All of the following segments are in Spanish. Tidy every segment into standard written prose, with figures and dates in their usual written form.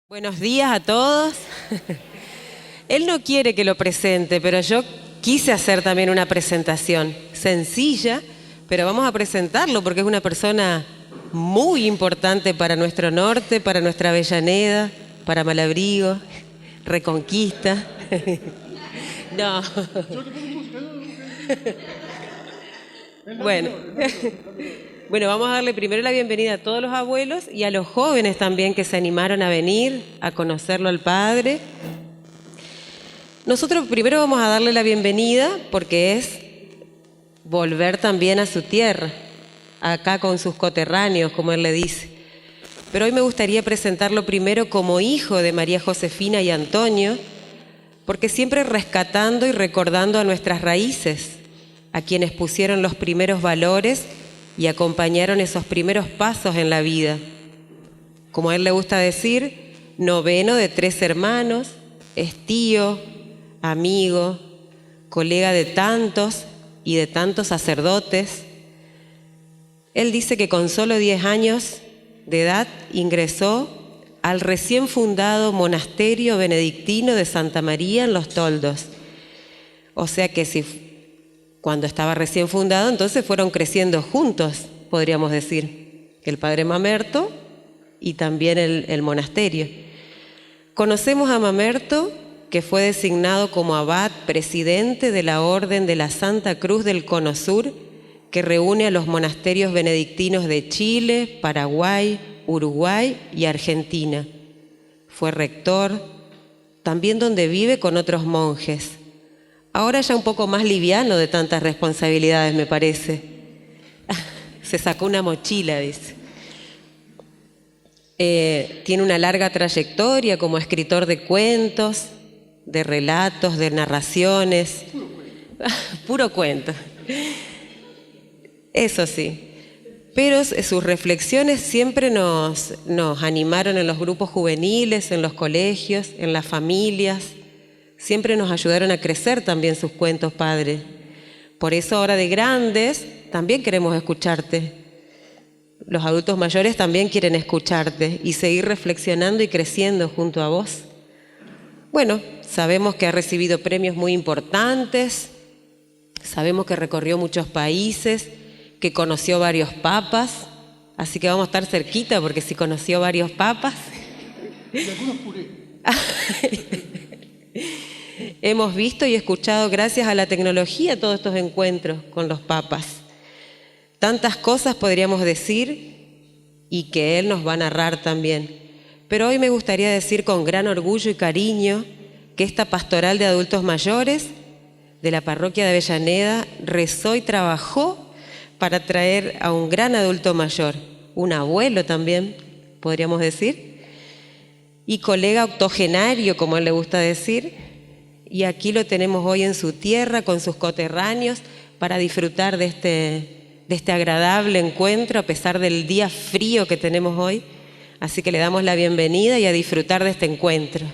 Buenos días a todos. Él no quiere que lo presente, pero yo quise hacer también una presentación sencilla, pero vamos a presentarlo porque es una persona muy importante para nuestro norte, para nuestra Avellaneda, para Malabrigo, Reconquista. No. Bueno. Bueno, vamos a darle primero la bienvenida a todos los abuelos y a los jóvenes también que se animaron a venir a conocerlo al Padre. Nosotros primero vamos a darle la bienvenida porque es volver también a su tierra, acá con sus coterráneos, como él le dice. Pero hoy me gustaría presentarlo primero como hijo de María Josefina y Antonio, porque siempre rescatando y recordando a nuestras raíces, a quienes pusieron los primeros valores y acompañaron esos primeros pasos en la vida. Como a él le gusta decir, noveno de 3 hermanos, es tío, amigo, colega de tantos y de tantos sacerdotes. Él dice que con solo 10 años de edad ingresó al recién fundado monasterio benedictino de Santa María en Los Toldos. O sea que cuando estaba recién fundado, entonces fueron creciendo juntos, podríamos decir, el padre Mamerto y también el monasterio. Conocemos a Mamerto, que fue designado como abad presidente de la Orden de la Santa Cruz del Cono Sur, que reúne a los monasterios benedictinos de Chile, Paraguay, Uruguay y Argentina. Fue rector, también donde vive con otros monjes. Ahora ya un poco más liviano de tantas responsabilidades, me parece. Se sacó una mochila, dice. Tiene una larga trayectoria como escritor de cuentos, de relatos, de narraciones. Puro cuento. Eso sí. Pero sus reflexiones siempre nos animaron en los grupos juveniles, en los colegios, en las familias. Siempre nos ayudaron a crecer también sus cuentos, Padre. Por eso ahora de grandes también queremos escucharte. Los adultos mayores también quieren escucharte y seguir reflexionando y creciendo junto a vos. Bueno, sabemos que ha recibido premios muy importantes, sabemos que recorrió muchos países, que conoció varios papas, así que vamos a estar cerquita porque si conoció varios papas. Y algunos puré. Hemos visto y escuchado, gracias a la tecnología, todos estos encuentros con los papas. Tantas cosas podríamos decir y que él nos va a narrar también. Pero hoy me gustaría decir con gran orgullo y cariño que esta pastoral de adultos mayores de la parroquia de Avellaneda rezó y trabajó para traer a un gran adulto mayor, un abuelo también, podríamos decir, y colega octogenario, como a él le gusta decir. Y aquí lo tenemos hoy en su tierra con sus coterráneos para disfrutar de este agradable encuentro a pesar del día frío que tenemos hoy. Así que le damos la bienvenida y a disfrutar de este encuentro.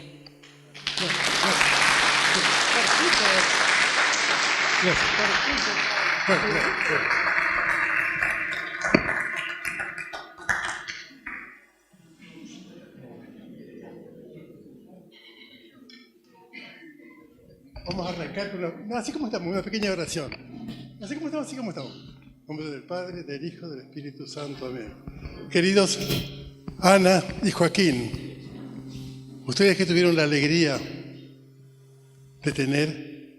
Vamos a arrancar con así como estamos, una pequeña oración. Así como estamos. En nombre del Padre, del Hijo, del Espíritu Santo. Amén. Queridos Ana y Joaquín, ustedes que tuvieron la alegría de tener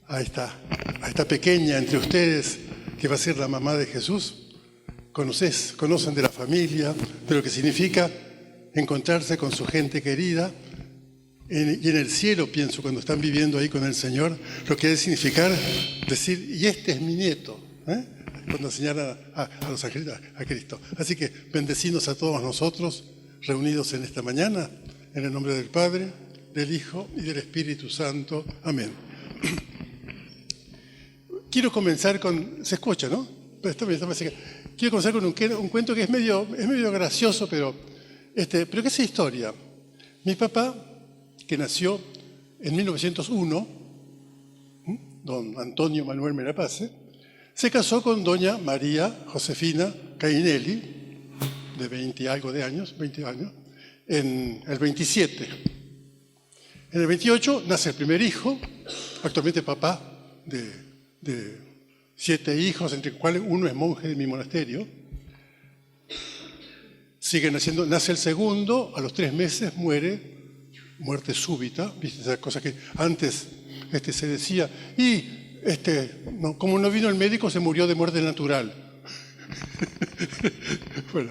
a esta pequeña entre ustedes que va a ser la mamá de Jesús, conocen de la familia, de lo que significa encontrarse con su gente querida. Y en el cielo, pienso, cuando están viviendo ahí con el Señor, lo que debe significar decir, y este es mi nieto, cuando señalan a los ángeles, a Cristo. Así que bendecinos a todos nosotros, reunidos en esta mañana, en el nombre del Padre, del Hijo y del Espíritu Santo. Amén. Quiero comenzar con... ¿Se escucha, no? Quiero comenzar con un cuento que es medio gracioso, pero que es historia. Mi papá, que nació en 1901, don Antonio Manuel Merapace, se casó con doña María Josefina Cainelli, de 20 años, en el 27. En el 28 nace el primer hijo, actualmente papá de 7 hijos, entre los cuales uno es monje de mi monasterio. Sigue naciendo, nace el segundo, a los 3 meses muere, muerte súbita, ¿viste? Esas cosas que antes se decía, como no vino el médico, se murió de muerte natural. Bueno,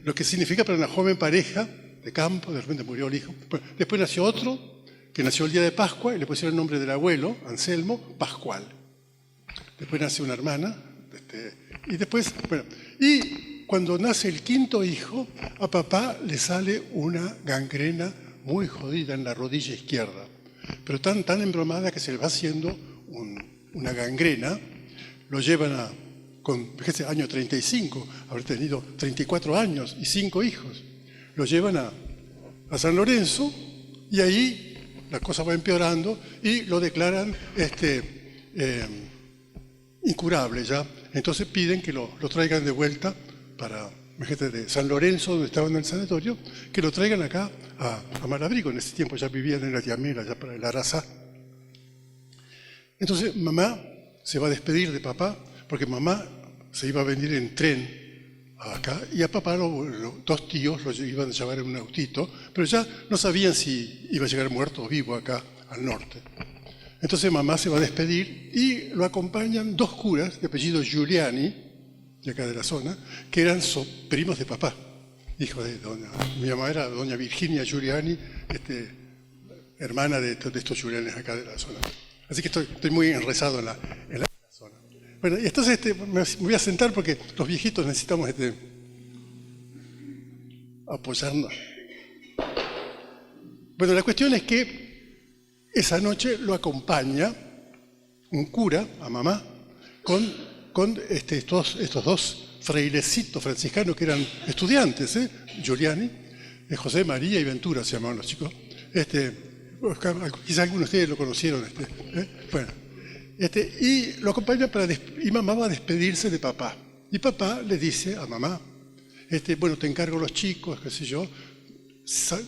lo que significa para una joven pareja de campo, de repente murió el hijo. Bueno, después nació otro, que nació el día de Pascua, y le pusieron el nombre del abuelo, Anselmo, Pascual. Después nace una hermana, y después, bueno, y cuando nace el quinto hijo, a papá le sale una gangrena muy jodida en la rodilla izquierda, pero tan embromada que se le va haciendo una gangrena. Lo llevan con año 35, habrá tenido 34 años y 5 hijos. Lo llevan a San Lorenzo y ahí la cosa va empeorando y lo declaran incurable ya. Entonces piden que lo traigan de vuelta para, de San Lorenzo, donde estaba en el sanatorio, que lo traigan acá a Malabrigo. En ese tiempo ya vivían en la Diamela, ya para el Arazá. Entonces mamá se va a despedir de papá, porque mamá se iba a venir en tren acá, y a papá los 2 tíos lo iban a llevar en un autito, pero ya no sabían si iba a llegar muerto o vivo acá al norte. Entonces mamá se va a despedir y lo acompañan 2 curas de apellido Giuliani, de acá de la zona, que eran primos de papá, hijo de mi mamá era doña Virginia Giuliani, hermana de estos Giulianis acá de la zona. Así que estoy muy enrezado en la zona. Bueno, y entonces me voy a sentar porque los viejitos necesitamos apoyarnos. Bueno, la cuestión es que esa noche lo acompaña un cura a mamá con estos 2 frailecitos franciscanos que eran estudiantes, Giuliani, José María y Ventura se llamaban los chicos. Quizás algunos de ustedes lo conocieron. Bueno, y lo acompaña y mamá va a despedirse de papá. Y papá le dice a mamá, bueno, te encargo los chicos, qué sé yo,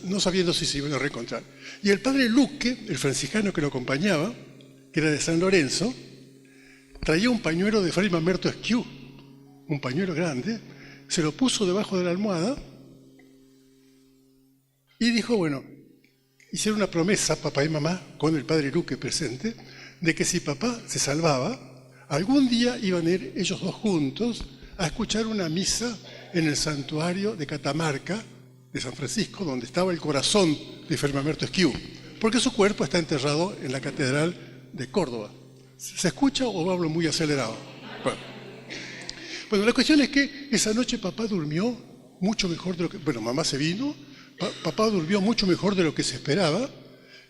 no sabiendo si se iban a reencontrar. Y el padre Luque, el franciscano que lo acompañaba, que era de San Lorenzo, traía un pañuelo de Fray Mamerto Esquiú, un pañuelo grande, se lo puso debajo de la almohada y dijo, bueno, hicieron una promesa, papá y mamá, con el padre Luque presente, de que si papá se salvaba, algún día iban a ir ellos 2 juntos a escuchar una misa en el santuario de Catamarca, de San Francisco, donde estaba el corazón de Fray Mamerto Esquiú, porque su cuerpo está enterrado en la Catedral de Córdoba. ¿Se escucha o hablo muy acelerado? Bueno, la cuestión es que esa noche papá durmió mucho mejor de lo que... Bueno, mamá se vino, papá durmió mucho mejor de lo que se esperaba,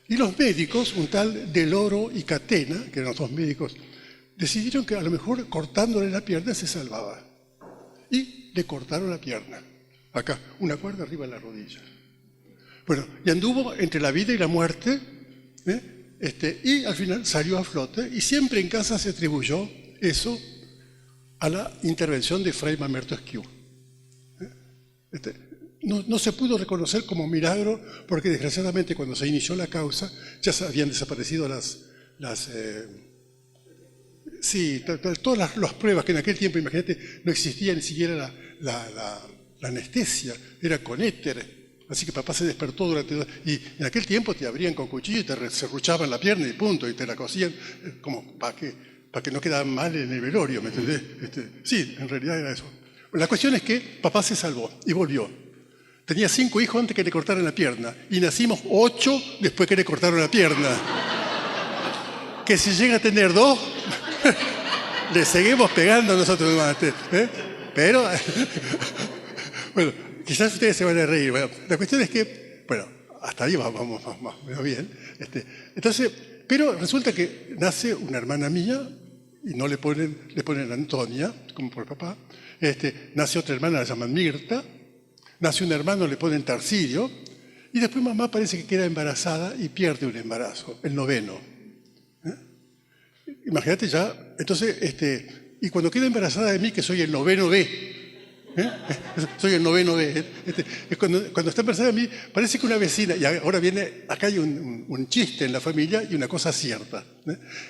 y los médicos, un tal Deloro y Catena, que eran los 2 médicos, decidieron que a lo mejor cortándole la pierna se salvaba. Y le cortaron la pierna, acá, una cuerda arriba de la rodilla. Bueno, y anduvo entre la vida y la muerte, y al final salió a flote, y siempre en casa se atribuyó eso a la intervención de Fray Mamerto Esquiú. No se pudo reconocer como milagro porque desgraciadamente cuando se inició la causa ya habían desaparecido todas las pruebas que en aquel tiempo, imagínate, no existía ni siquiera la anestesia, era con éter. Así que papá se despertó y en aquel tiempo te abrían con cuchillo y te serruchaban la pierna y punto, y te la cosían como para que no quedaran mal en el velorio, ¿me entendés? Sí, en realidad era eso. La cuestión es que papá se salvó y volvió. Tenía 5 hijos antes que le cortaran la pierna y nacimos 8 después que le cortaron la pierna. Que si llega a tener 2, le seguimos pegando nosotros nomás. Pero, bueno, quizás ustedes se van a reír. Bueno, la cuestión es que, bueno, hasta ahí vamos bien. Entonces, pero resulta que nace una hermana mía y no le ponen Antonia, como por papá. Nace otra hermana, la llaman Mirta. Nace un hermano, le ponen Tarsidio. Y después mamá parece que queda embarazada y pierde un embarazo, el 9º. Imagínate ya. Entonces, y cuando queda embarazada de mí, que soy el 9º B, Soy el noveno B. Cuando está embarazada de mí, parece que una vecina, y ahora viene, acá hay un chiste en la familia y una cosa cierta.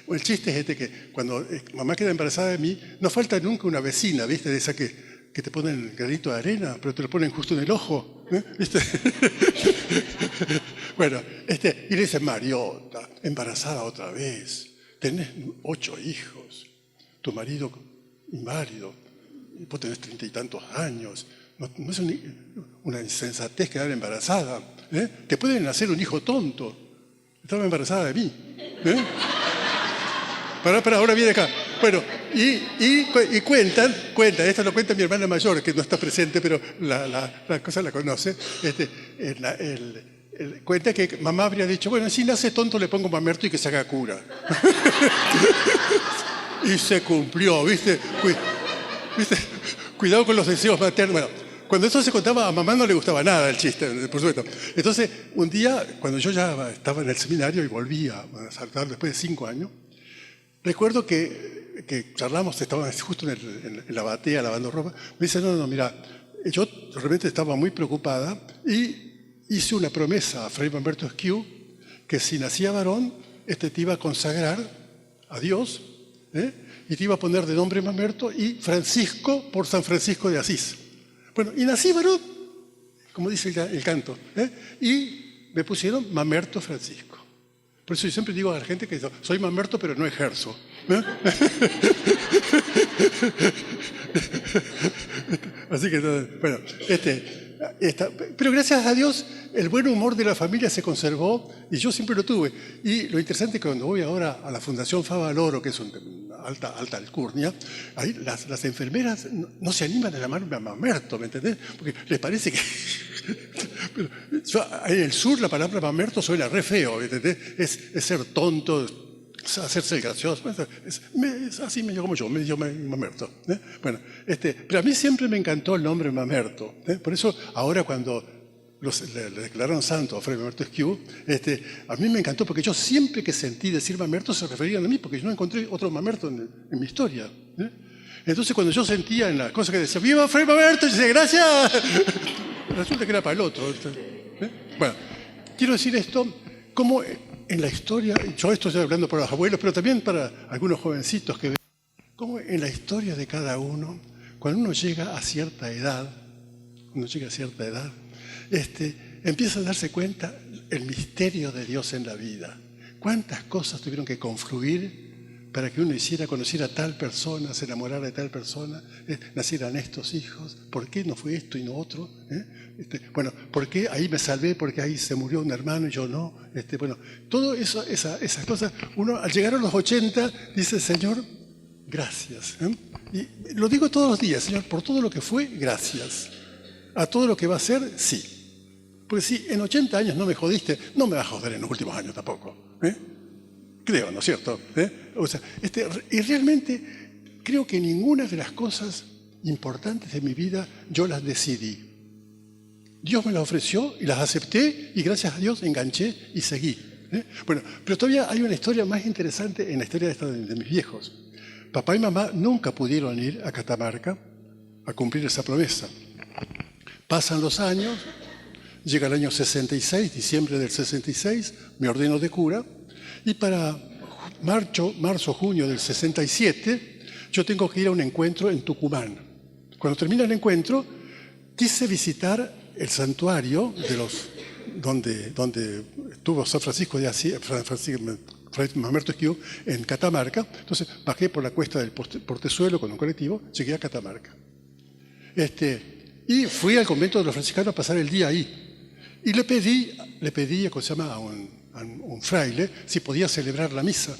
El chiste es que cuando mamá queda embarazada de mí, no falta nunca una vecina, ¿viste? De esa que te ponen el granito de arena, pero te lo ponen justo en el ojo, ¿viste? Bueno, y le dice, Mariota, embarazada otra vez, tenés 8 hijos, tu marido inválido, y vos tenés 30 y tantos años, no es una insensatez quedar embarazada, te pueden nacer un hijo tonto, estaba embarazada de mí, Para, ahora viene acá. Bueno, y cuentan, esto lo cuenta mi hermana mayor, que no está presente, pero la cosa la conoce. Cuenta que mamá habría dicho, bueno, si nace tonto le pongo mamerto y que se haga cura. Y se cumplió, ¿viste? Cuidado con los deseos maternos. Bueno, cuando eso se contaba, a mamá no le gustaba nada el chiste, por supuesto. Entonces, un día, cuando yo ya estaba en el seminario y volvía a saltar después de 5 años, recuerdo que charlamos, estábamos justo en la batea lavando ropa. Me dice, no, mira, yo realmente estaba muy preocupada y hice una promesa a Fray Mamerto Esquiú que si nacía varón, te iba a consagrar a Dios, y te iba a poner de nombre Mamerto y Francisco por San Francisco de Asís. Bueno, y nací varón, como dice el canto, y me pusieron Mamerto Francisco. Por eso yo siempre digo a la gente que soy mamerto, pero no ejerzo. Así que, bueno, pero gracias a Dios, el buen humor de la familia se conservó y yo siempre lo tuve. Y lo interesante es que cuando voy ahora a la Fundación Favaloro, que es una alta alcurnia, ahí las enfermeras no se animan a llamarme a mamerto, ¿me entendés? Porque les parece que... Pero en el sur la palabra mamerto suena re feo, ¿entendés? Es ser tonto, hacerse el gracioso. Así medio como yo, medio mamerto. Bueno, pero a mí siempre me encantó el nombre Mamerto. Por eso ahora cuando le declararon santo a Fray Mamerto Esquiú, a mí me encantó porque yo siempre que sentí decir Mamerto se referían a mí, porque yo no encontré otro Mamerto en mi historia. Entonces cuando yo sentía en las cosas que decía, ¡viva Fray Mamerto! Y dice, ¡gracias! Resulta que era para el otro. Bueno, quiero decir esto, como en la historia, yo esto estoy hablando para los abuelos, pero también para algunos jovencitos que ven, como en la historia de cada uno, cuando uno llega a cierta edad, empieza a darse cuenta el misterio de Dios en la vida. ¿Cuántas cosas tuvieron que confluir para que uno conociera a tal persona, se enamorara de tal persona, nacieran estos hijos? ¿Por qué no fue esto y no otro? Bueno, ¿por qué ahí me salvé? Porque ahí se murió un hermano y yo no. Bueno, todo eso, esas cosas, uno al llegar a los 80 dice, Señor, gracias. Y lo digo todos los días, Señor, por todo lo que fue, gracias. A todo lo que va a ser, sí. Porque si en 80 años no me jodiste, no me vas a joder en los últimos años tampoco. Creo, ¿no es cierto? O sea, y realmente creo que ninguna de las cosas importantes de mi vida yo las decidí. Dios me las ofreció y las acepté y gracias a Dios enganché y seguí. Bueno, pero todavía hay una historia más interesante en la historia de mis viejos. Papá y mamá nunca pudieron ir a Catamarca a cumplir esa promesa. Pasan los años, llega el año 66, diciembre del 66, me ordeno de cura. Y para marzo, junio del 67, yo tengo que ir a un encuentro en Tucumán. Cuando termina el encuentro, quise visitar el santuario donde estuvo San Francisco de Asís, Fray Mamerto Esquiú, en Catamarca. Entonces bajé por la cuesta del Portezuelo con un colectivo, llegué a Catamarca. Y fui al convento de los franciscanos a pasar el día ahí. Y le pedí ¿cómo se llama?, a un fraile si podía celebrar la misa.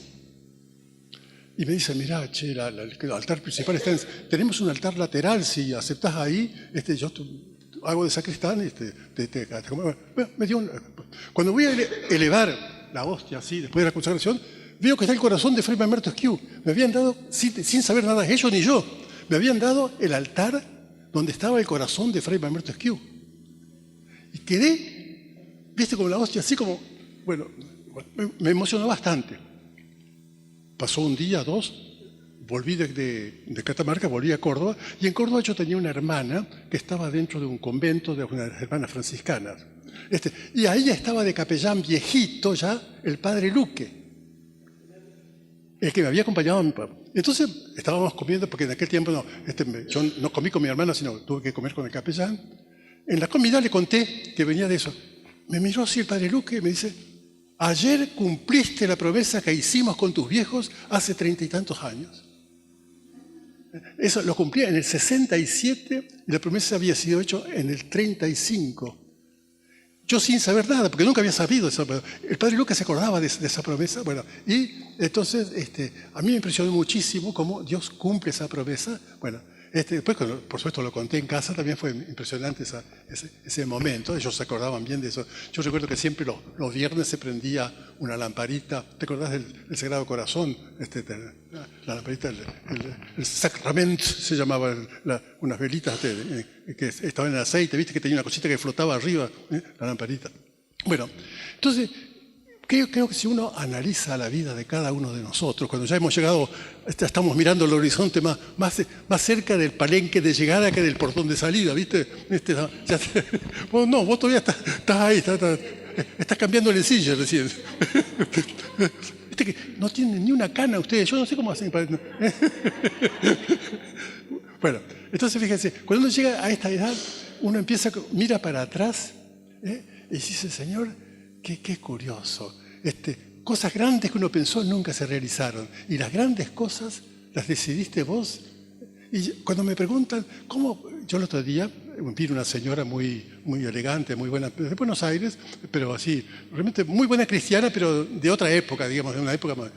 Y me dice, mirá, che, el altar principal está tenemos un altar lateral, si aceptás ahí, yo hago de sacristán, cuando voy a elevar la hostia así, después de la consagración, veo que está el corazón de Fray Mamerto Esquiú. Me habían dado, sin saber nada de ellos ni yo, me habían dado el altar donde estaba el corazón de Fray Mamerto Esquiú. Y quedé, viste, como la hostia, así como, bueno, me emocionó bastante. Pasó un día, 2, volví de Catamarca, volví a Córdoba, y en Córdoba yo tenía una hermana que estaba dentro de un convento de unas hermanas franciscanas. Y ahí ya estaba de capellán viejito ya el padre Luque, el que me había acompañado a mi papá. Entonces estábamos comiendo, porque en aquel tiempo yo no comí con mi hermana, sino tuve que comer con el capellán. En la comida le conté que venía de eso. Me miró así el padre Luque y me dice: ayer cumpliste la promesa que hicimos con tus viejos hace 30 y tantos años. Eso lo cumplí en el 67 y la promesa había sido hecha en el 35. Yo sin saber nada, porque nunca había sabido eso. El padre Lucas se acordaba de esa promesa. Bueno, y entonces a mí me impresionó muchísimo cómo Dios cumple esa promesa. Bueno, después, por supuesto, lo conté en casa, también fue impresionante ese momento. Ellos se acordaban bien de eso. Yo recuerdo que siempre los viernes se prendía una lamparita. ¿Te acordás del Sagrado Corazón? La lamparita, el sacrament se llamaba, unas velitas que estaban en aceite, viste que tenía una cosita que flotaba arriba, la lamparita. Bueno, entonces creo que si uno analiza la vida de cada uno de nosotros, cuando ya hemos llegado, estamos mirando el horizonte más cerca del palenque de llegada que del portón de salida, ¿viste? Vos todavía estás ahí, estás cambiando de silla recién. Viste que no tienen ni una cana ustedes, yo no sé cómo hacen para... Bueno, entonces fíjense, cuando uno llega a esta edad, uno mira para atrás y dice: Señor, qué curioso. Cosas grandes que uno pensó nunca se realizaron. Y las grandes cosas las decidiste vos. Y cuando me preguntan, ¿cómo? Yo el otro día vi una señora muy elegante, muy buena, de Buenos Aires, pero así, realmente muy buena cristiana, pero de otra época, digamos, de una época más.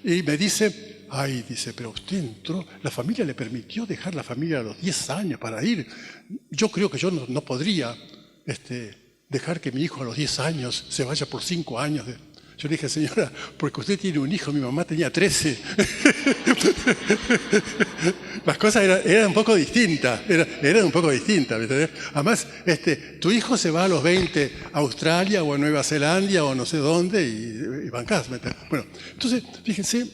Y me dice: ay, dice, pero usted entró, la familia le permitió dejar la familia a los 10 años para ir. Yo creo que yo no podría dejar que mi hijo a los 10 años se vaya por 5 años. Yo le dije: señora, porque usted tiene un hijo, mi mamá tenía 13. Las cosas eran un poco distintas, eran un poco distintas. ¿Entendés? Además, tu hijo se va a los 20 a Australia o a Nueva Zelanda o no sé dónde y bancás. Bueno, entonces, fíjense,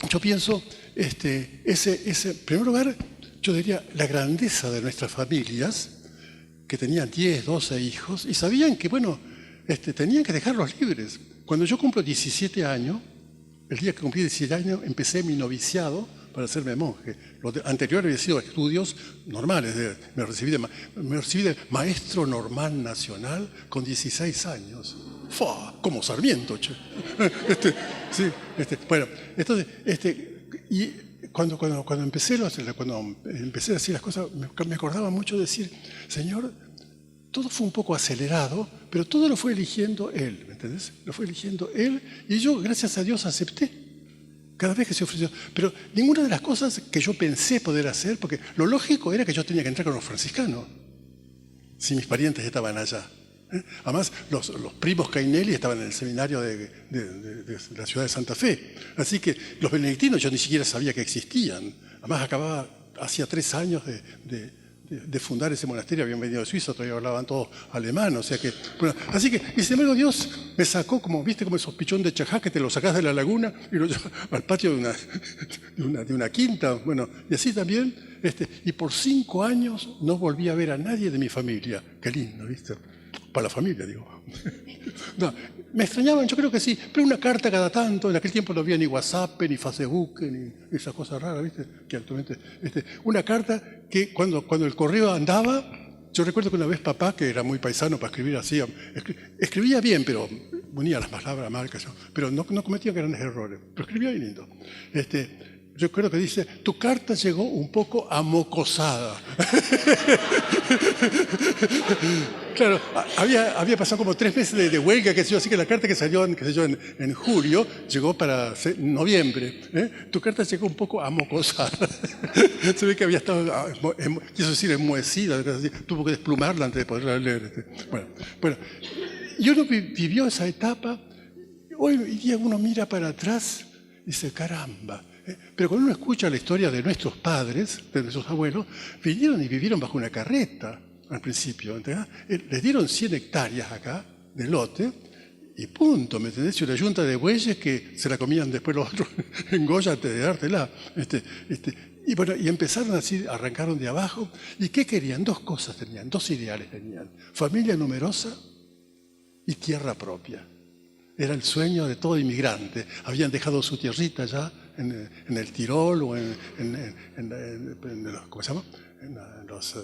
yo pienso, en primer lugar, yo diría la grandeza de nuestras familias, que tenían 10, 12 hijos y sabían que, bueno, tenían que dejarlos libres. Cuando yo cumplo 17 años, el día que cumplí 17 años, empecé mi noviciado para hacerme monje. Lo anterior había sido estudios normales. Me recibí de maestro normal nacional con 16 años. ¡Fua! Como Sarmiento, che. Sí, bueno, entonces, y cuando empecé a decir las cosas, me acordaba mucho de decir: Señor, todo fue un poco acelerado, pero todo lo fue eligiendo Él, ¿me entendés? Lo fue eligiendo Él y yo, gracias a Dios, acepté cada vez que se ofreció. Pero ninguna de las cosas que yo pensé poder hacer, porque lo lógico era que yo tenía que entrar con los franciscanos, si mis parientes estaban allá. Además, los primos Cainelli estaban en el seminario de la ciudad de Santa Fe. Así que los benedictinos yo ni siquiera sabía que existían. Además, hacía 3 años de fundar ese monasterio, habían venido de Suiza, todavía hablaban todos alemán, o sea que... Bueno, así que, y sin embargo, Dios me sacó, como esos pichón de chajá que te lo sacás de la laguna y lo llevas al patio de una quinta, bueno, y así también, y por 5 años no volví a ver a nadie de mi familia. Qué lindo, ¿viste? Para la familia, digo. No, me extrañaban, yo creo que sí, pero una carta cada tanto. En aquel tiempo no había ni WhatsApp, ni Facebook, ni esas cosas raras, ¿viste? Que actualmente, una carta que cuando el correo andaba, yo recuerdo que una vez papá, que era muy paisano para escribir así, escribía bien, pero ponía las palabras marcas, pero no cometía grandes errores, pero escribía bien lindo. Yo creo que dice: tu carta llegó un poco amocosada. Claro, había pasado como 3 meses de huelga, así que la carta que salió en julio llegó para noviembre. Tu carta llegó un poco amocosada. Se ve que había estado, quiso decir, enmohecida, tuvo que desplumarla antes de poderla leer. Bueno, y uno vivió esa etapa. Hoy día uno mira para atrás y dice: caramba. Pero cuando uno escucha la historia de nuestros padres, de nuestros abuelos, vinieron y vivieron bajo una carreta al principio. Les dieron 100 hectáreas acá de lote y punto, ¿me entendés? Y una yunta de bueyes que se la comían después los otros en Goya antes de dártela. Y bueno, y empezaron así, arrancaron de abajo. ¿Y qué querían? Dos cosas tenían, dos ideales tenían. Familia numerosa y tierra propia. Era el sueño de todo inmigrante. Habían dejado su tierrita ya en el Tirol o en los, ¿cómo se llama? En los,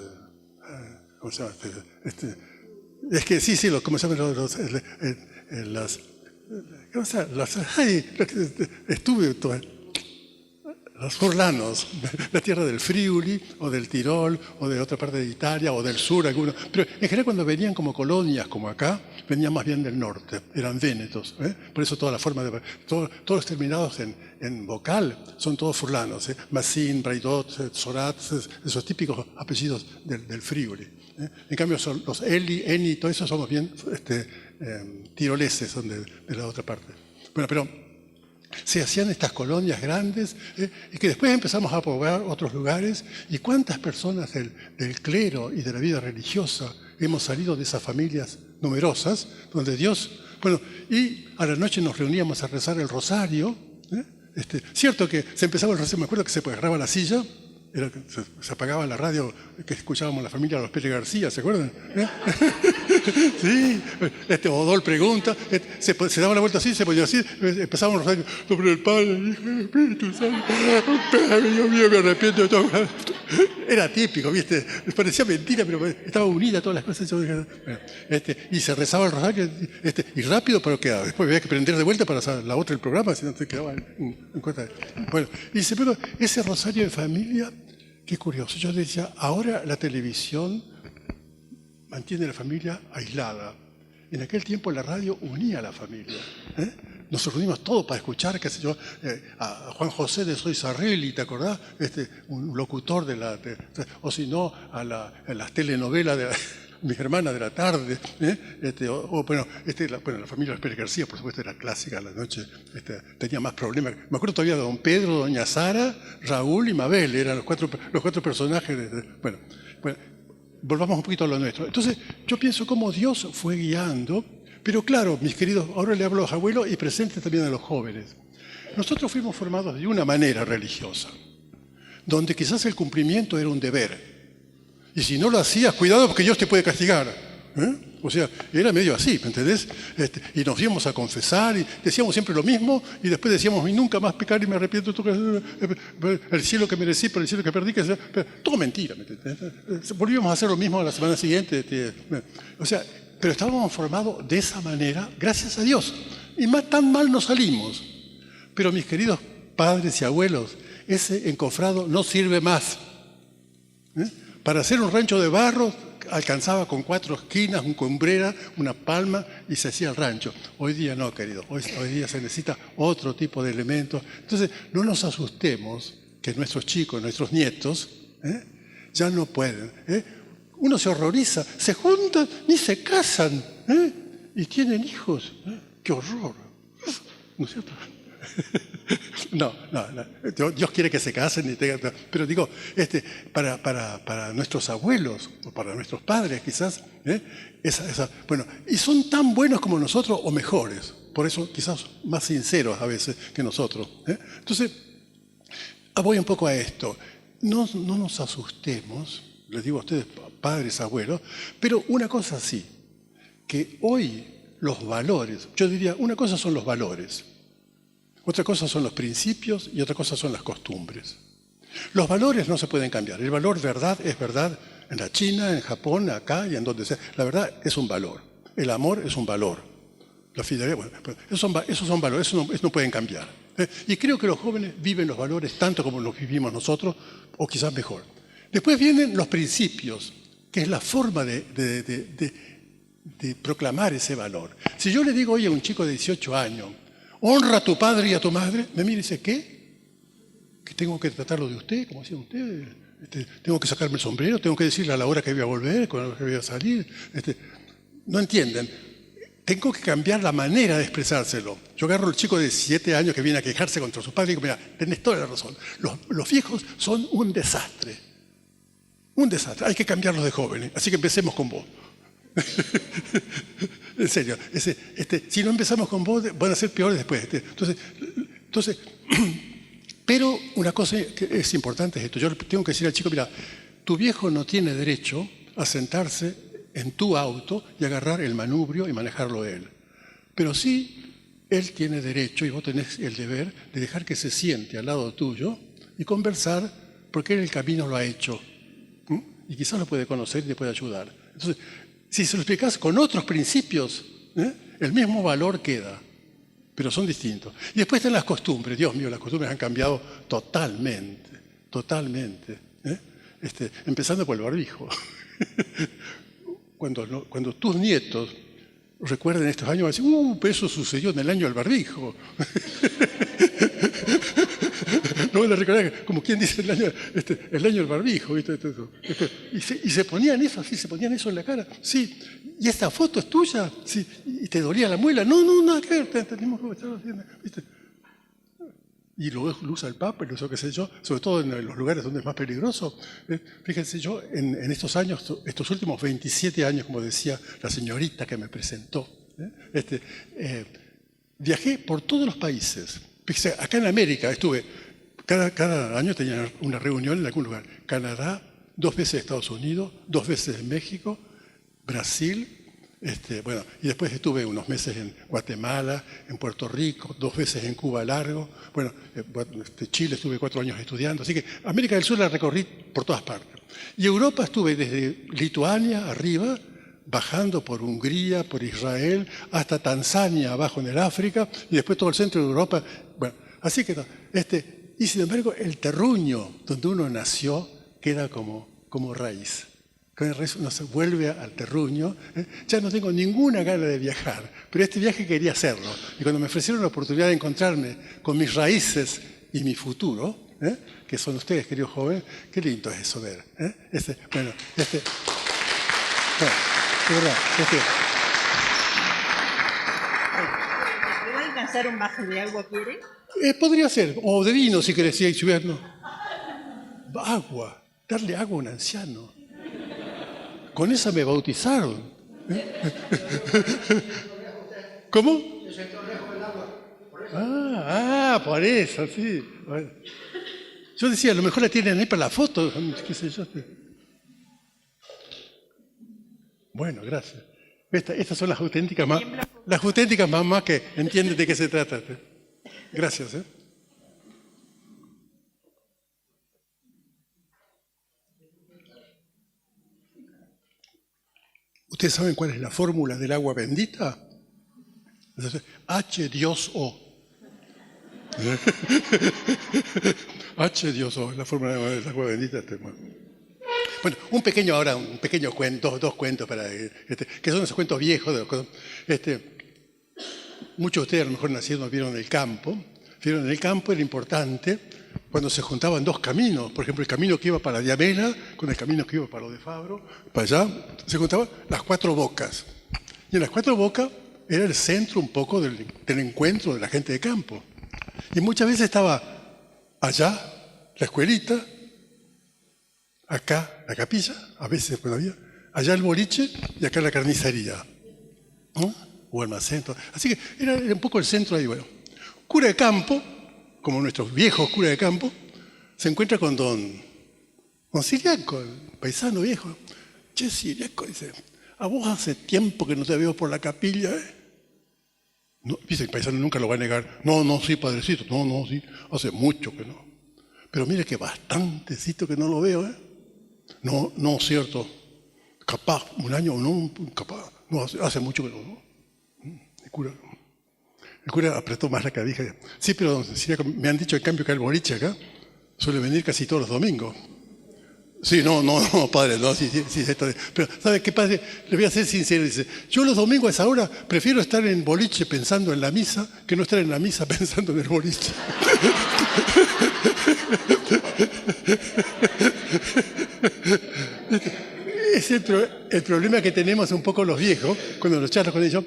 ¿cómo se llama? Es que sí, ¿cómo se llaman las? ¿Cómo se llama? Estuve los furlanos, la tierra del Friuli, o del Tirol, o de otra parte de Italia, o del sur, algunos. Pero en general cuando venían como colonias, como acá, venían más bien del norte, eran vénetos. Por eso toda la forma de... todos los terminados en vocal son todos furlanos. Massin, Braidot, Sorat, esos típicos apellidos del Friuli. En cambio, son los Eli, Eni, todo eso somos bien tiroleses, son de la otra parte. Bueno, pero se hacían estas colonias grandes y que después empezamos a poblar otros lugares. ¿Y cuántas personas del clero y de la vida religiosa hemos salido de esas familias numerosas, donde Dios... Bueno, y a la noche nos reuníamos a rezar el rosario. Cierto que se empezaba el rosario, me acuerdo que se agarraba la silla, se apagaba la radio que escuchábamos la familia de los Pérez García, ¿se acuerdan? Sí, Odol pregunta, se daba la vuelta así, se ponía así, empezábamos a rezar, sobre el Padre, el Hijo y el Espíritu Santo, Dios mío, me arrepiento de todo. Era típico, ¿viste? Parecía mentira, pero estaba unida todas las cosas. Y se rezaba el rosario, y rápido, pero quedaba. Después había que prender de vuelta para hacer la otra del programa, si no se quedaba en cuenta. Bueno, y dice, pero ese rosario de familia, qué curioso. Yo decía, ahora la televisión mantiene a la familia aislada. En aquel tiempo la radio unía a la familia. Nos reunimos todos para escuchar, qué sé yo, a Juan José de Soy Sarrelli, ¿te acordás? Un locutor o si no, a las telenovelas de mis hermanas de la tarde. La familia de los Pérez García, por supuesto, era clásica a la noche. Tenía más problemas. Me acuerdo todavía de don Pedro, doña Sara, Raúl y Mabel, eran los cuatro personajes. Bueno, volvamos un poquito a lo nuestro. Entonces, yo pienso cómo Dios fue guiando. Pero claro, mis queridos, ahora le hablo a los abuelos y presente también a los jóvenes. Nosotros fuimos formados de una manera religiosa, donde quizás el cumplimiento era un deber. Y si no lo hacías, cuidado porque Dios te puede castigar. O sea, era medio así, ¿me entendés? Y nos íbamos a confesar y decíamos siempre lo mismo y después decíamos, y nunca más pecar y me arrepiento, el cielo que merecí por el cielo que perdí, todo mentira, ¿me entendés? Volvíamos a hacer lo mismo la semana siguiente. O sea, pero estábamos formados de esa manera, gracias a Dios. Y tan mal no salimos. Pero mis queridos padres y abuelos, ese encofrado no sirve más. Para hacer un rancho de barro, alcanzaba con 4 esquinas, un cumbrera, una palma y se hacía el rancho. Hoy día no, querido. Hoy día se necesita otro tipo de elementos. Entonces, no nos asustemos que nuestros chicos, nuestros nietos, ya no pueden. Uno se horroriza, se juntan ni se casan y tienen hijos. ¡Qué horror! ¿No es cierto? No. Dios quiere que se casen y tengan... Pero digo, para nuestros abuelos o para nuestros padres quizás, bueno, y son tan buenos como nosotros o mejores. Por eso quizás más sinceros a veces que nosotros. Entonces, voy un poco a esto. No nos asustemos, les digo a ustedes, padres, abuelos, pero una cosa sí, que hoy los valores, yo diría, una cosa son los valores, otra cosa son los principios y otra cosa son las costumbres. Los valores no se pueden cambiar. El valor verdad es verdad en la China, en Japón, acá y en donde sea. La verdad es un valor. El amor es un valor. La fidelidad, bueno, esos son valores, eso no pueden cambiar. Y creo que los jóvenes viven los valores tanto como los vivimos nosotros, o quizás mejor. Después vienen los principios, que es la forma de proclamar ese valor. Si yo le digo hoy a un chico de 18 años, honra a tu padre y a tu madre, me mira y dice, ¿qué? ¿Que tengo que tratarlo de usted, como decía usted? ¿Tengo que sacarme el sombrero? ¿Tengo que decirle a la hora que voy a volver, con la hora que voy a salir? No entienden. Tengo que cambiar la manera de expresárselo. Yo agarro al chico de 7 años que viene a quejarse contra su padre y digo, mira, tenés toda la razón. Los viejos son un desastre. Un desastre. Hay que cambiarlos de jóvenes. Así que empecemos con vos. En serio. Si no empezamos con vos, van a ser peores después. Entonces, pero una cosa que es importante es esto. Yo le tengo que decir al chico, mira, tu viejo no tiene derecho a sentarse en tu auto y agarrar el manubrio y manejarlo él. Pero sí, él tiene derecho y vos tenés el deber de dejar que se siente al lado tuyo y conversar porque él el camino lo ha hecho. Y quizás lo puede conocer y te puede ayudar. Entonces, si se lo explicás con otros principios, el mismo valor queda, pero son distintos. Y después están las costumbres. Dios mío, las costumbres han cambiado totalmente, totalmente. Empezando por el barbijo. Cuando tus nietos recuerden estos años, van a decir, pero eso sucedió en el año del barbijo. No van a recordar, como quien dice, el año del barbijo. ¿Viste? Y se ponían eso así, se ponían eso en la cara. Sí, ¿y esta foto es tuya? Sí, ¿y te dolía la muela? No, nada que ver, tenemos que estar haciendo. ¿Viste? Y luego lo usa el Papa, lo usa qué sé yo, sobre todo en los lugares donde es más peligroso. Fíjense, yo en estos años, estos últimos 27 años, como decía la señorita que me presentó, viajé por todos los países. Fíjense, acá en América estuve, cada año tenía una reunión en algún lugar. Canadá, 2 veces Estados Unidos, 2 veces en México, Brasil. Y después estuve unos meses en Guatemala, en Puerto Rico, 2 veces en Cuba largo. Bueno, Chile estuve 4 años estudiando. Así que América del Sur la recorrí por todas partes. Y Europa estuve desde Lituania arriba, bajando por Hungría, por Israel, hasta Tanzania abajo en el África, y después todo el centro de Europa. Bueno, así que, y sin embargo, el terruño donde uno nació queda como raíz. Uno se vuelve al terruño. Ya no tengo ninguna gana de viajar, pero este viaje quería hacerlo. Y cuando me ofrecieron la oportunidad de encontrarme con mis raíces y mi futuro, que son ustedes, queridos jóvenes, qué lindo es eso ver. De verdad, ¿Me va a alcanzar un vaso de agua, quiere? Podría ser, o de vino si querés, si hubiera, no. Agua, darle agua a un anciano. Con esa me bautizaron. ¿Cómo? Por eso, sí. Bueno. Yo decía, a lo mejor la tienen ahí para la foto, qué sé yo. Bueno, gracias. Estas son las auténticas mamás que entienden de qué se trata. Gracias. ¿Ustedes saben cuál es la fórmula del agua bendita? H2O. H2O, la fórmula del agua bendita. Bueno, un pequeño cuento, 2 cuentos que son esos cuentos viejos. Muchos de ustedes a lo mejor nacieron, vieron el campo. Vieron en el campo era importante cuando se juntaban 2 caminos, por ejemplo, el camino que iba para Diamela con el camino que iba para lo de Fabro, para allá, se juntaban las 4 bocas. Y en las 4 bocas era el centro un poco del encuentro de la gente de campo. Y muchas veces estaba allá la escuelita, acá la capilla, a veces después había, allá el boliche y acá la carnicería, ¿no? O almacén. Así que era un poco el centro ahí. Bueno, cura de campo, como nuestros viejos curas de campo, se encuentra con don Siriaco, el paisano viejo. Che, Siriaco, dice, a vos hace tiempo que no te veo por la capilla, ¿eh? No, dice, el paisano nunca lo va a negar. No, sí, padrecito, no, sí, hace mucho que no. Pero mire que bastantecito que no lo veo, ¿eh? No, cierto. Capaz, un año, no, capaz. No, hace mucho que no. El cura apretó más la cabija. Sí, pero me han dicho en cambio que el boliche acá suele venir casi todos los domingos. Sí, no, padre, no, sí, está bien. Pero, ¿sabe qué, padre? Le voy a ser sincero, dice, yo los domingos a esa hora prefiero estar en boliche pensando en la misa que no estar en la misa pensando en el boliche. Es el problema que tenemos un poco los viejos, cuando nos charlas con ellos.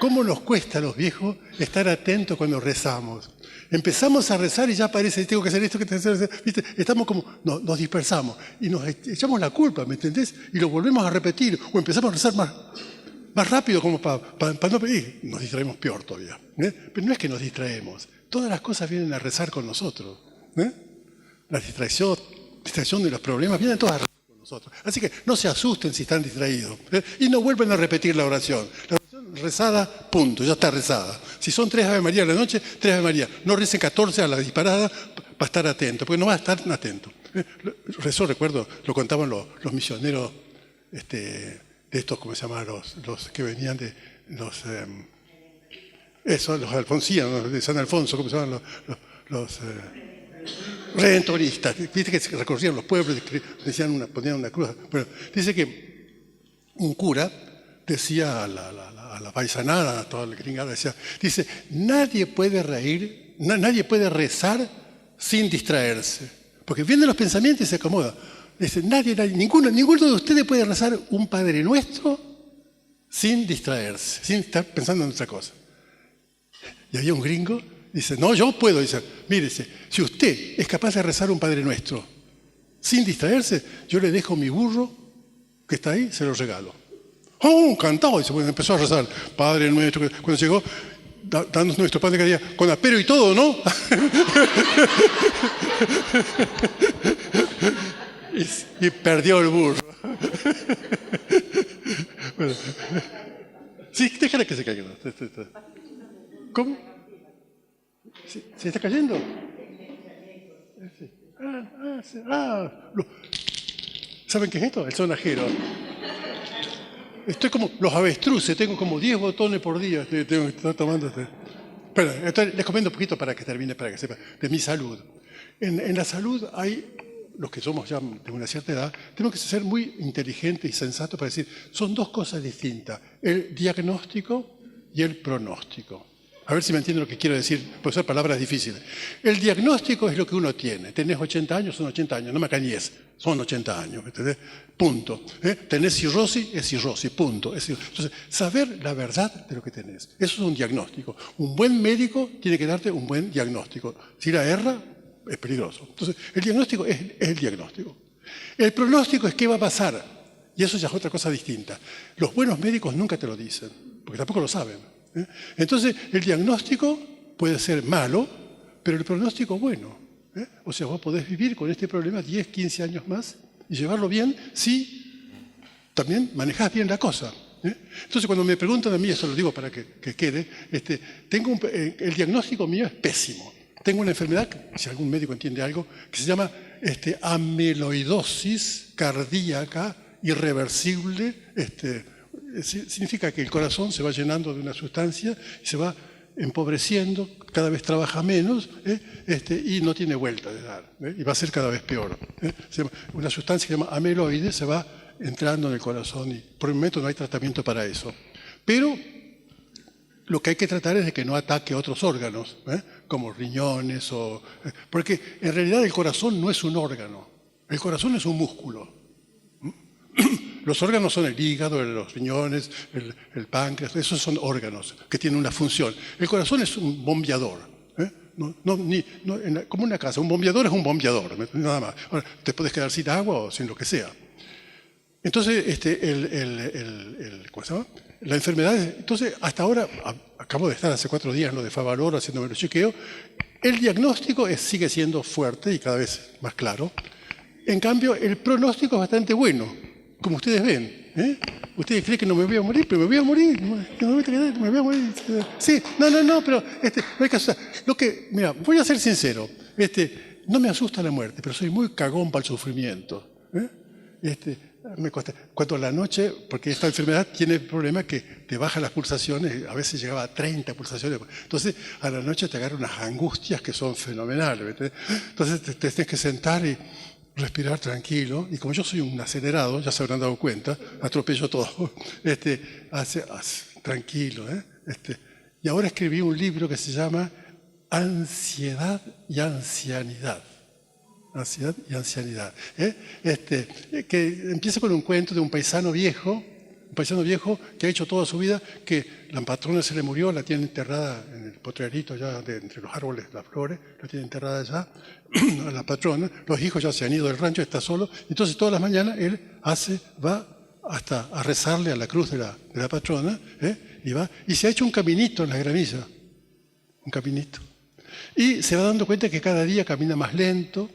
¿Cómo nos cuesta a los viejos estar atentos cuando rezamos? Empezamos a rezar y ya parece, tengo que hacer esto, que tengo que hacer, ¿viste? Estamos como, nos dispersamos y nos echamos la culpa, ¿me entendés? Y lo volvemos a repetir o empezamos a rezar más más rápido como para no pedir. Nos distraemos peor todavía. Pero no es que nos distraemos. Todas las cosas vienen a rezar con nosotros. La distracción de los problemas vienen todas a rezar con nosotros. Así que no se asusten si están distraídos. Y no vuelven a repetir la oración. La oración rezada, punto, ya está rezada. Si son 3 Ave María a la noche, 3 Ave María. No recen 14 a la disparada para estar atento, porque no va a estar atento. Eso recuerdo, lo contaban los misioneros de estos, ¿cómo se llaman? Los que venían de los alfonsianos, de San Alfonso, ¿cómo se llaman? Los redentoristas. Viste que recorrían los pueblos, ponían una cruz. Bueno, dice que un cura decía a la paisanada, a toda la gringada, dice, nadie puede rezar sin distraerse. Porque vienen los pensamientos y se acomoda. Dice, ninguno de ustedes puede rezar un Padre Nuestro sin distraerse, sin estar pensando en otra cosa. Y había un gringo, dice, no, yo puedo. Dice, mire, si usted es capaz de rezar un Padre Nuestro sin distraerse, yo le dejo mi burro que está ahí, se lo regalo. ¡Oh, encantado! Dice, bueno, empezó a rezar, Padre Nuestro. Cuando llegó, dándonos nuestro pan de cada día, con apero y todo, ¿no? y perdió el burro. Bueno. Sí, déjala que se caiga. ¿Cómo? ¿Se está cayendo? ¿Saben qué es esto? El sonajero. Estoy como los avestruces, tengo como 10 botones por día. Tengo que estar tomando. Pero entonces les comento un poquito para que termine, para que sepa, de mi salud. En la salud hay, los que somos ya de una cierta edad, tenemos que ser muy inteligentes y sensatos para decir, son dos cosas distintas, el diagnóstico y el pronóstico. A ver si me entienden lo que quiero decir, puede ser palabras difíciles. El diagnóstico es lo que uno tiene. Tenés 80 años, son 80 años, no me cañes, son 80 años, ¿entendés? Punto. Tenés cirrosis, es cirrosis, punto. Entonces, saber la verdad de lo que tenés, eso es un diagnóstico. Un buen médico tiene que darte un buen diagnóstico. Si la erra, es peligroso. Entonces, el diagnóstico es el diagnóstico. El pronóstico es qué va a pasar, y eso ya es otra cosa distinta. Los buenos médicos nunca te lo dicen, porque tampoco lo saben. Entonces, el diagnóstico puede ser malo, pero el pronóstico bueno. O sea, vos podés vivir con este problema 10, 15 años más y llevarlo bien si también manejás bien la cosa. Entonces, cuando me preguntan a mí, eso lo digo para que quede, el diagnóstico mío es pésimo. Tengo una enfermedad, si algún médico entiende algo, que se llama amiloidosis cardíaca irreversible. Significa que el corazón se va llenando de una sustancia y se va empobreciendo, cada vez trabaja menos y no tiene vuelta de dar. Y va a ser cada vez peor. Una sustancia que se llama amiloide se va entrando en el corazón y por el momento no hay tratamiento para eso. Pero lo que hay que tratar es de que no ataque otros órganos, como riñones porque en realidad el corazón no es un órgano, el corazón es un músculo. Los órganos son el hígado, los riñones, el páncreas, esos son órganos que tienen una función. El corazón es un bombeador, como una casa, un bombeador es un bombeador, nada más. Ahora, te puedes quedar sin agua o sin lo que sea. Entonces, ¿cómo se llama? La enfermedad, entonces, hasta ahora, acabo de estar hace 4 días en lo de Favaloro haciéndome los chequeos, el diagnóstico sigue siendo fuerte y cada vez más claro. En cambio, el pronóstico es bastante bueno. Como ustedes ven, ustedes creen que no me voy a morir, pero me voy a morir, me voy a morir. Sí, no, pero no hay que asustar. Mira, voy a ser sincero, no me asusta la muerte, pero soy muy cagón para el sufrimiento. Me cuesta. Cuando a la noche, porque esta enfermedad tiene el problema que te baja las pulsaciones, a veces llegaba a 30 pulsaciones, entonces a la noche te agarran unas angustias que son fenomenales. Entonces te tienes que sentar y respirar tranquilo, y como yo soy un acelerado, ya se habrán dado cuenta, atropello todo, tranquilo. Y ahora escribí un libro que se llama Ansiedad y Ancianidad. Ansiedad y ancianidad. Que empieza con un cuento de un paisano viejo que ha hecho toda su vida, que la patrona se le murió, la tiene enterrada en el potrerito ya entre los árboles, las flores, la tiene enterrada allá, a la patrona, los hijos ya se han ido del rancho, está solo, entonces todas las mañanas él va hasta a rezarle a la cruz de la patrona, y va, y se ha hecho un caminito en la gramilla, un caminito. Y se va dando cuenta que cada día camina más lento,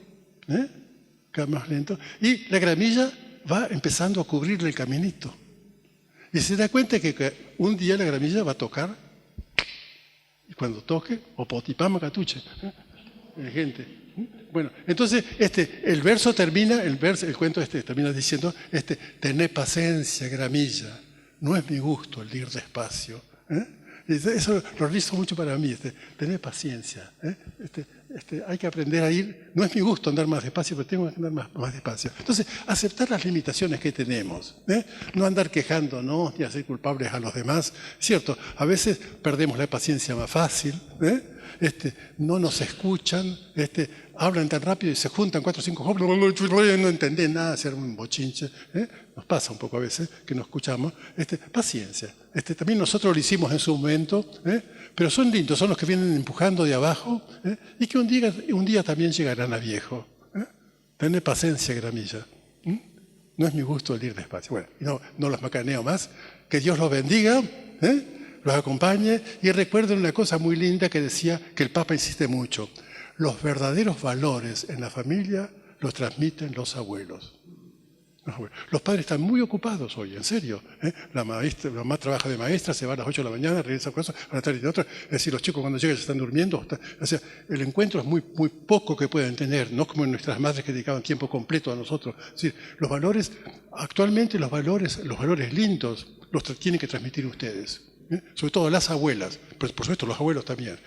y la gramilla va empezando a cubrirle el caminito. Y se da cuenta que un día la gramilla va a tocar, y cuando toque, opotipama catuche, gente. Bueno, entonces el verso termina, el cuento termina diciendo, tené paciencia, gramilla, no es mi gusto el ir despacio. Eso lo rizo mucho para mí, tener paciencia. Hay que aprender a ir, no es mi gusto andar más despacio, pero tengo que andar más despacio. Entonces, aceptar las limitaciones que tenemos, no andar quejándonos ni hacer culpables a los demás. Cierto, a veces perdemos la paciencia más fácil, no nos escuchan, hablan tan rápido y se juntan 4 o 5 jóvenes, no entendés nada, hacer un bochinche. Nos pasa un poco a veces que no escuchamos. Paciencia. También nosotros lo hicimos en su momento, pero son lindos, son los que vienen empujando de abajo, y que un día también llegarán a viejo. Tener paciencia, gramilla. No es mi gusto el ir despacio. Bueno, no los macaneo más. Que Dios los bendiga, los acompañe, y recuerden una cosa muy linda que decía, que el Papa insiste mucho. Los verdaderos valores en la familia los transmiten los abuelos. Los padres están muy ocupados hoy, en serio. La mamá trabaja de maestra, se va a las 8 de la mañana, regresa a cosas, a la tarde de otra. Es decir, los chicos cuando llegan ya están durmiendo. O sea, el encuentro es muy poco que pueden tener, no como en nuestras madres que dedicaban tiempo completo a nosotros. Es decir, los valores, actualmente los valores lindos los tienen que transmitir ustedes. Sobre todo las abuelas, pero por supuesto los abuelos también.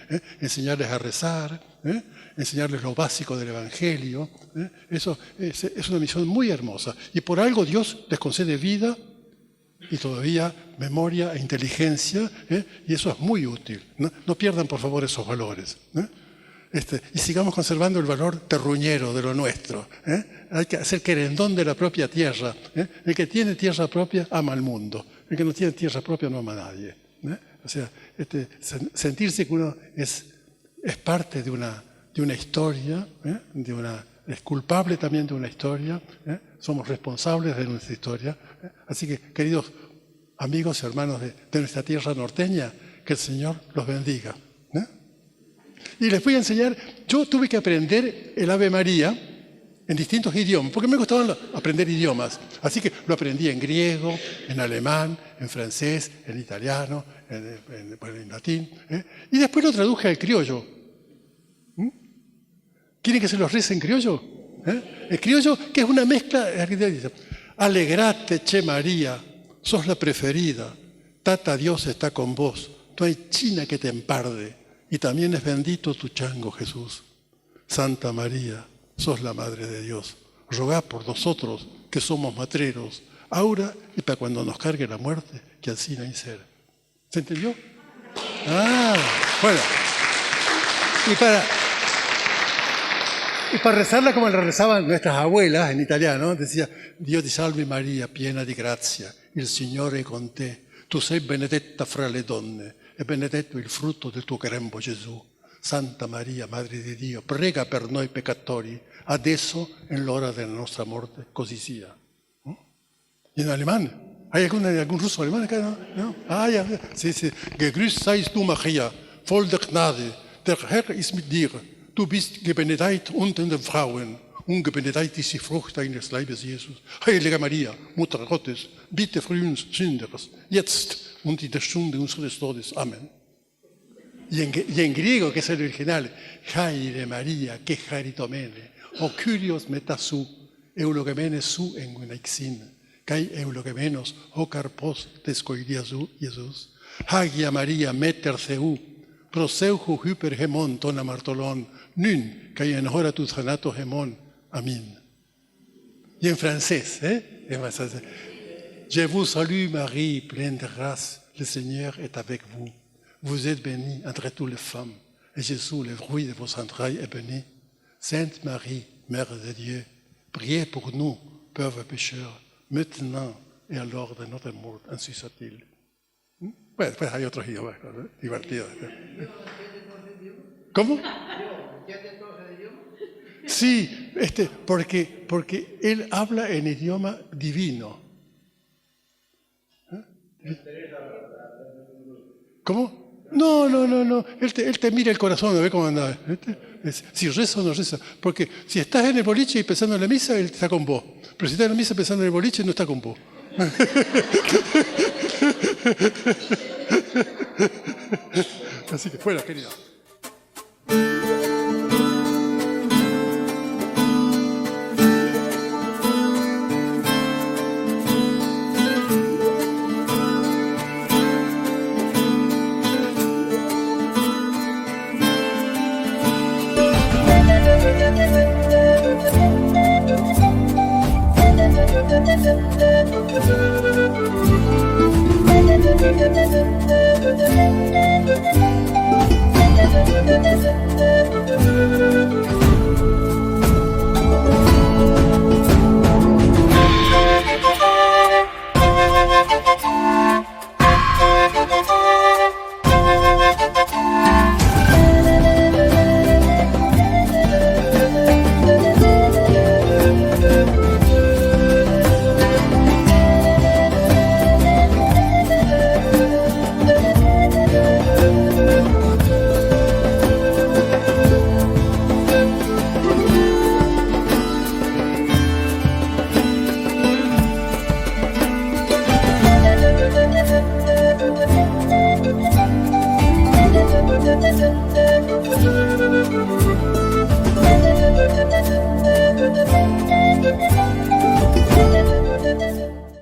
Enseñarles a rezar, enseñarles lo básico del Evangelio. Eso es una misión muy hermosa. Y por algo Dios les concede vida y todavía memoria e inteligencia, y eso es muy útil. No pierdan por favor esos valores. Y sigamos conservando el valor terruñero de lo nuestro. Hay que hacer querendón de la propia tierra. El que tiene tierra propia ama al mundo. El que no tiene tierra propia no ama a nadie. O sea, sentirse que uno es parte de una historia, es culpable también de una historia, somos responsables de nuestra historia. Así que, queridos amigos y hermanos de nuestra tierra norteña, que el Señor los bendiga. Y les voy a enseñar, yo tuve que aprender el Ave María en distintos idiomas, porque me gustaba aprender idiomas. Así que lo aprendí en griego, en alemán, en francés, en italiano, en latín. Y después lo traduje al criollo. ¿Quieren que se los rece en criollo? El criollo, que es una mezcla, alegrate, che María, sos la preferida, tata Dios está con vos, no hay china que te emparde, y también es bendito tu chango Jesús. Santa María, sos la Madre de Dios, rogá por nosotros que somos matreros, ahora y para cuando nos cargue la muerte, que así no hay ser. ¿Se entendió? Bueno. Y para rezarla como la rezaban nuestras abuelas en italiano, decía, Dio ti salvi Maria, piena di grazia, il Signore è con te, tu sei benedetta fra le donne, e benedetto il frutto del tuo grembo Gesù. Santa Maria, Madre di Dio, prega per noi peccatori, adesso e l'ora della nostra morte, così sia. Y en alemán, ¿hay algún ruso alemán acá? ¿No? Ya. Sí. Gegrüßt seist du, Maria, voll der Gnade, der Herr ist mit dir. Du bist gebenedeit unter den Frauen, und gebenedeit ist die Frucht deines Leibes, Jesus. Heilige Maria, Mutter Gottes, bitte für uns Sünders, jetzt und in der Stunde unseres Todes. Amén. Y en griego, que es el original, Haile Maria, que charitomene, o Kyrios metasou, eulogemene su en guinaixin, kai eulogemenos, o carpos descoiliasou, Jesus. Hagia Maria, meter seu, proseuchu hypergemon ton amartolon, nun, kai en hora tu thanato gemon. Amén. Y en francés, Je vous salue Marie, pleine de grâce, le Seigneur est avec vous. Vous êtes bénie entre toutes les femmes, et Jésus, le fruit de vos entrailles, est béni. Sainte Marie, Mère de Dieu, priez pour nous, pauvres pécheurs, maintenant et à l'heure de notre mort, ainsi soit-il. Bueno, después hay otros idiomas divertidos. ¿Cómo? Sí, porque él habla en idioma divino. ¿Cómo? No. Él te mira el corazón, a ver cómo anda. Si reza o no reza. Porque si estás en el boliche y pensando en la misa, él está con vos. Pero si estás en la misa pensando en el boliche, no está con vos. Así que fuera, querido. Thank you.